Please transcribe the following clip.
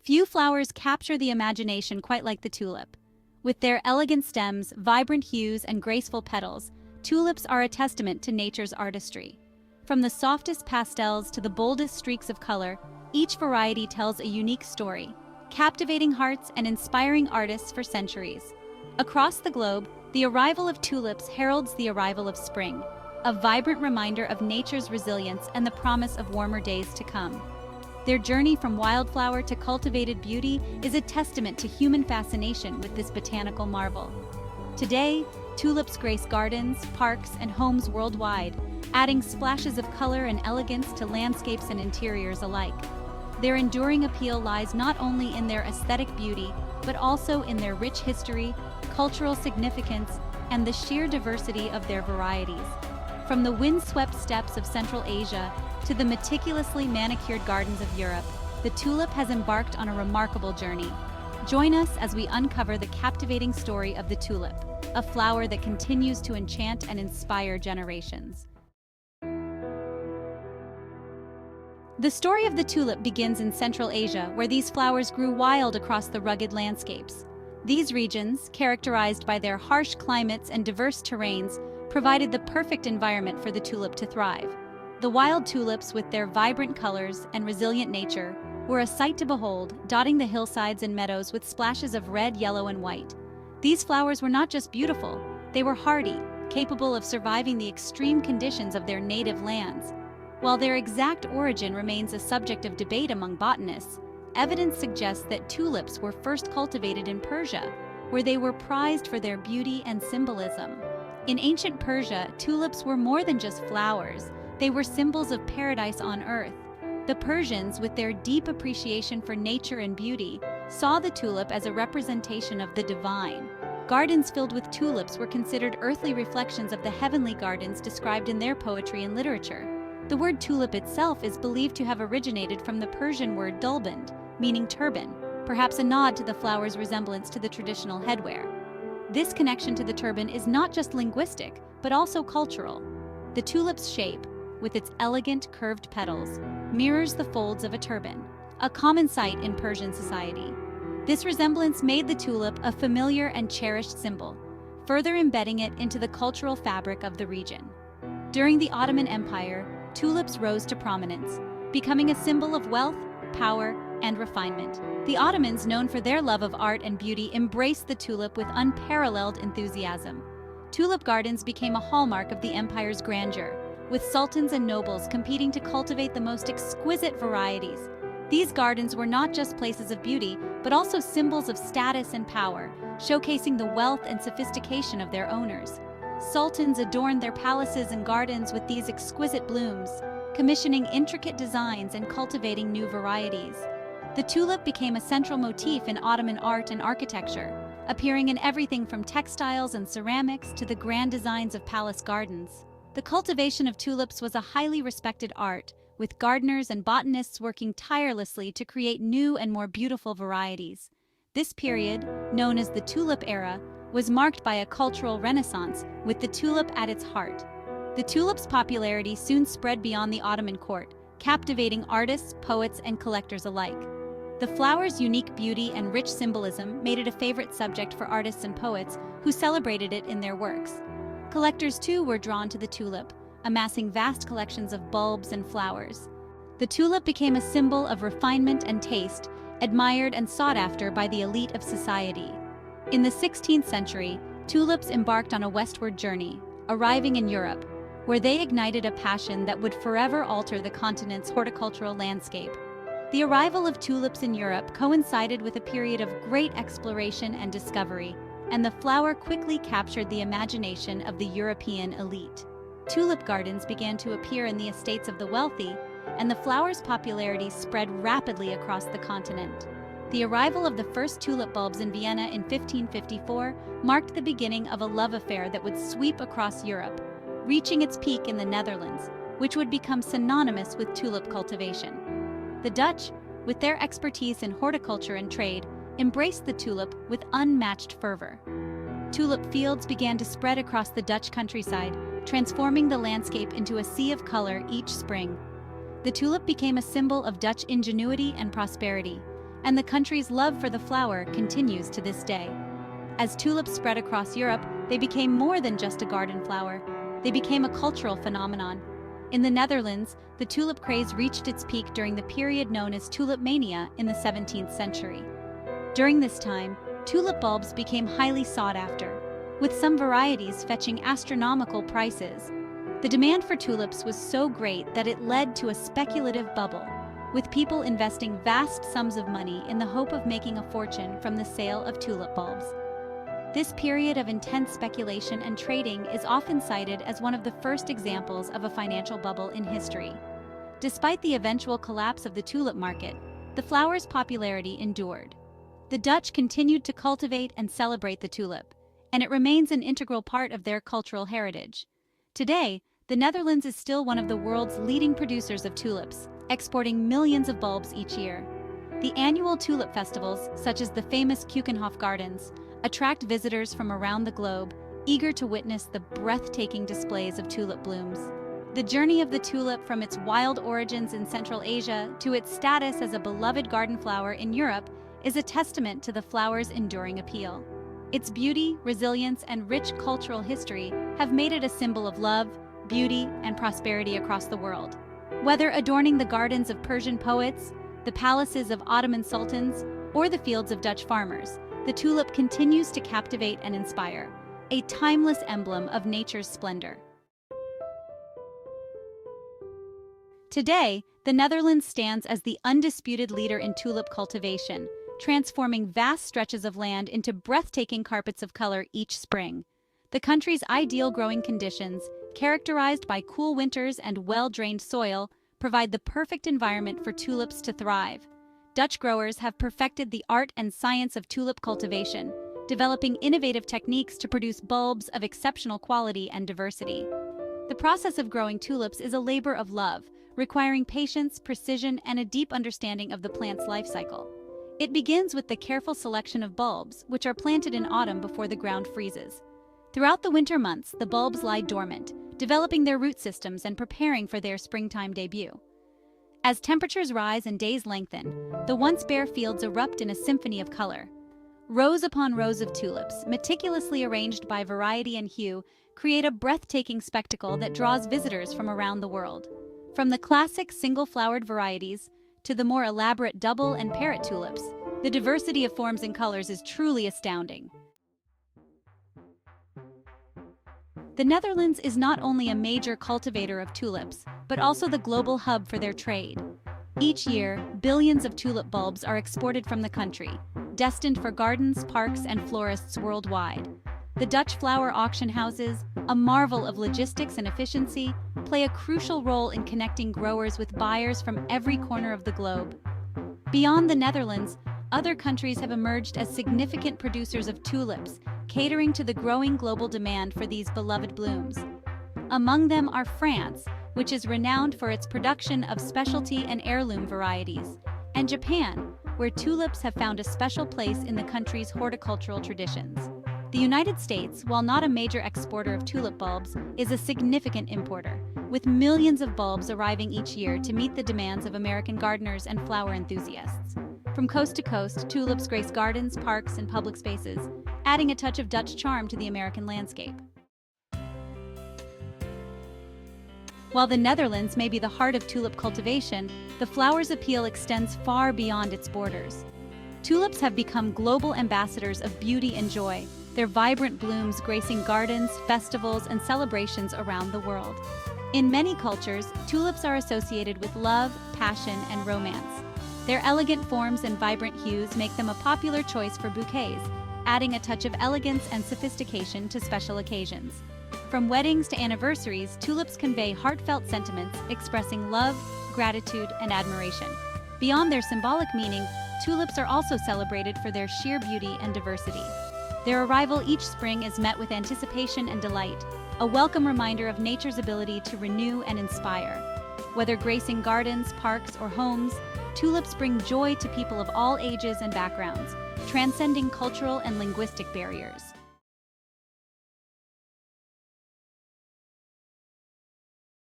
Few flowers capture the imagination quite like the tulip. With their elegant stems, vibrant hues, and graceful petals, tulips are a testament to nature's artistry. From the softest pastels to the boldest streaks of color, each variety tells a unique story, captivating hearts and inspiring artists for centuries. Across the globe, the arrival of tulips heralds the arrival of spring, a vibrant reminder of nature's resilience and the promise of warmer days to come. Their journey from wildflower to cultivated beauty is a testament to human fascination with this botanical marvel. Today, tulips grace gardens, parks, and homes worldwide, adding splashes of color and elegance to landscapes and interiors alike. Their enduring appeal lies not only in their aesthetic beauty, but also in their rich history, cultural significance, and the sheer diversity of their varieties. From the windswept steppes of Central Asia to the meticulously manicured gardens of Europe, the tulip has embarked on a remarkable journey. Join us as we uncover the captivating story of the tulip, a flower that continues to enchant and inspire generations. The story of the tulip begins in Central Asia, where these flowers grew wild across the rugged landscapes. These regions, characterized by their harsh climates and diverse terrains, provided the perfect environment for the tulip to thrive. The wild tulips, with their vibrant colors and resilient nature, were a sight to behold, dotting the hillsides and meadows with splashes of red, yellow, and white. These flowers were not just beautiful, they were hardy, capable of surviving the extreme conditions of their native lands. While their exact origin remains a subject of debate among botanists, evidence suggests that tulips were first cultivated in Persia, where they were prized for their beauty and symbolism. In ancient Persia, tulips were more than just flowers, they were symbols of paradise on earth. The Persians, with their deep appreciation for nature and beauty, saw the tulip as a representation of the divine. Gardens filled with tulips were considered earthly reflections of the heavenly gardens described in their poetry and literature. The word tulip itself is believed to have originated from the Persian word dulband, meaning turban, perhaps a nod to the flower's resemblance to the traditional headwear. This connection to the turban is not just linguistic, but also cultural. The tulip's shape, with its elegant curved petals, mirrors the folds of a turban, a common sight in Persian society. This resemblance made the tulip a familiar and cherished symbol, further embedding it into the cultural fabric of the region. During the Ottoman Empire, tulips rose to prominence, becoming a symbol of wealth, power, and refinement. The Ottomans, known for their love of art and beauty, embraced the tulip with unparalleled enthusiasm. Tulip gardens became a hallmark of the empire's grandeur, with sultans and nobles competing to cultivate the most exquisite varieties. These gardens were not just places of beauty, but also symbols of status and power, showcasing the wealth and sophistication of their owners. Sultans adorned their palaces and gardens with these exquisite blooms, commissioning intricate designs and cultivating new varieties. The tulip became a central motif in Ottoman art and architecture, appearing in everything from textiles and ceramics to the grand designs of palace gardens. The cultivation of tulips was a highly respected art, with gardeners and botanists working tirelessly to create new and more beautiful varieties. This period, known as the tulip era, was marked by a cultural renaissance, with the tulip at its heart. The tulip's popularity soon spread beyond the Ottoman court, captivating artists, poets, and collectors alike. The flower's unique beauty and rich symbolism made it a favorite subject for artists and poets who celebrated it in their works. Collectors, too, were drawn to the tulip, amassing vast collections of bulbs and flowers. The tulip became a symbol of refinement and taste, admired and sought after by the elite of society. In the 16th century, tulips embarked on a westward journey, arriving in Europe, where they ignited a passion that would forever alter the continent's horticultural landscape. The arrival of tulips in Europe coincided with a period of great exploration and discovery, and the flower quickly captured the imagination of the European elite. Tulip gardens began to appear in the estates of the wealthy, and the flower's popularity spread rapidly across the continent. The arrival of the first tulip bulbs in Vienna in 1554 marked the beginning of a love affair that would sweep across Europe, reaching its peak in the Netherlands, which would become synonymous with tulip cultivation. The Dutch, with their expertise in horticulture and trade, embraced the tulip with unmatched fervor. Tulip fields began to spread across the Dutch countryside, transforming the landscape into a sea of color each spring. The tulip became a symbol of Dutch ingenuity and prosperity, and the country's love for the flower continues to this day. As tulips spread across Europe, they became more than just a garden flower. They became a cultural phenomenon. In the Netherlands, the tulip craze reached its peak during the period known as tulip mania in the 17th century. During this time, tulip bulbs became highly sought after, with some varieties fetching astronomical prices. The demand for tulips was so great that it led to a speculative bubble, with people investing vast sums of money in the hope of making a fortune from the sale of tulip bulbs. This period of intense speculation and trading is often cited as one of the first examples of a financial bubble in history. Despite the eventual collapse of the tulip market, the flower's popularity endured. The Dutch continued to cultivate and celebrate the tulip, and it remains an integral part of their cultural heritage. Today, the Netherlands is still one of the world's leading producers of tulips, exporting millions of bulbs each year. The annual tulip festivals, such as the famous Keukenhof Gardens, attract visitors from around the globe, eager to witness the breathtaking displays of tulip blooms. The journey of the tulip from its wild origins in Central Asia to its status as a beloved garden flower in Europe is a testament to the flower's enduring appeal. Its beauty, resilience, and rich cultural history have made it a symbol of love, beauty, and prosperity across the world. Whether adorning the gardens of Persian poets, the palaces of Ottoman sultans, or the fields of Dutch farmers, the tulip continues to captivate and inspire, a timeless emblem of nature's splendor. Today, the Netherlands stands as the undisputed leader in tulip cultivation, transforming vast stretches of land into breathtaking carpets of color each spring. The country's ideal growing conditions, characterized by cool winters and well-drained soil, provide the perfect environment for tulips to thrive. Dutch growers have perfected the art and science of tulip cultivation, developing innovative techniques to produce bulbs of exceptional quality and diversity. The process of growing tulips is a labor of love, requiring patience, precision, and a deep understanding of the plant's life cycle. It begins with the careful selection of bulbs, which are planted in autumn before the ground freezes. Throughout the winter months, the bulbs lie dormant, developing their root systems and preparing for their springtime debut. As temperatures rise and days lengthen, the once bare fields erupt in a symphony of color. Rows upon rows of tulips, meticulously arranged by variety and hue, create a breathtaking spectacle that draws visitors from around the world. From the classic single-flowered varieties to the more elaborate double and parrot tulips, the diversity of forms and colors is truly astounding. The Netherlands is not only a major cultivator of tulips, but also the global hub for their trade. Each year, billions of tulip bulbs are exported from the country, destined for gardens, parks, and florists worldwide. The Dutch flower auction houses, a marvel of logistics and efficiency, play a crucial role in connecting growers with buyers from every corner of the globe. Beyond the Netherlands, other countries have emerged as significant producers of tulips, catering to the growing global demand for these beloved blooms. Among them are France, which is renowned for its production of specialty and heirloom varieties, and Japan, where tulips have found a special place in the country's horticultural traditions. The United States, while not a major exporter of tulip bulbs, is a significant importer, with millions of bulbs arriving each year to meet the demands of American gardeners and flower enthusiasts. From coast to coast, tulips grace gardens, parks, and public spaces, adding a touch of Dutch charm to the American landscape. While the Netherlands may be the heart of tulip cultivation, the flower's appeal extends far beyond its borders. Tulips have become global ambassadors of beauty and joy, their vibrant blooms gracing gardens, festivals, and celebrations around the world. In many cultures, tulips are associated with love, passion, and romance. Their elegant forms and vibrant hues make them a popular choice for bouquets, adding a touch of elegance and sophistication to special occasions. From weddings to anniversaries, tulips convey heartfelt sentiments expressing love, gratitude, and admiration. Beyond their symbolic meaning, tulips are also celebrated for their sheer beauty and diversity. Their arrival each spring is met with anticipation and delight, a welcome reminder of nature's ability to renew and inspire. Whether gracing gardens, parks, or homes, tulips bring joy to people of all ages and backgrounds, transcending cultural and linguistic barriers.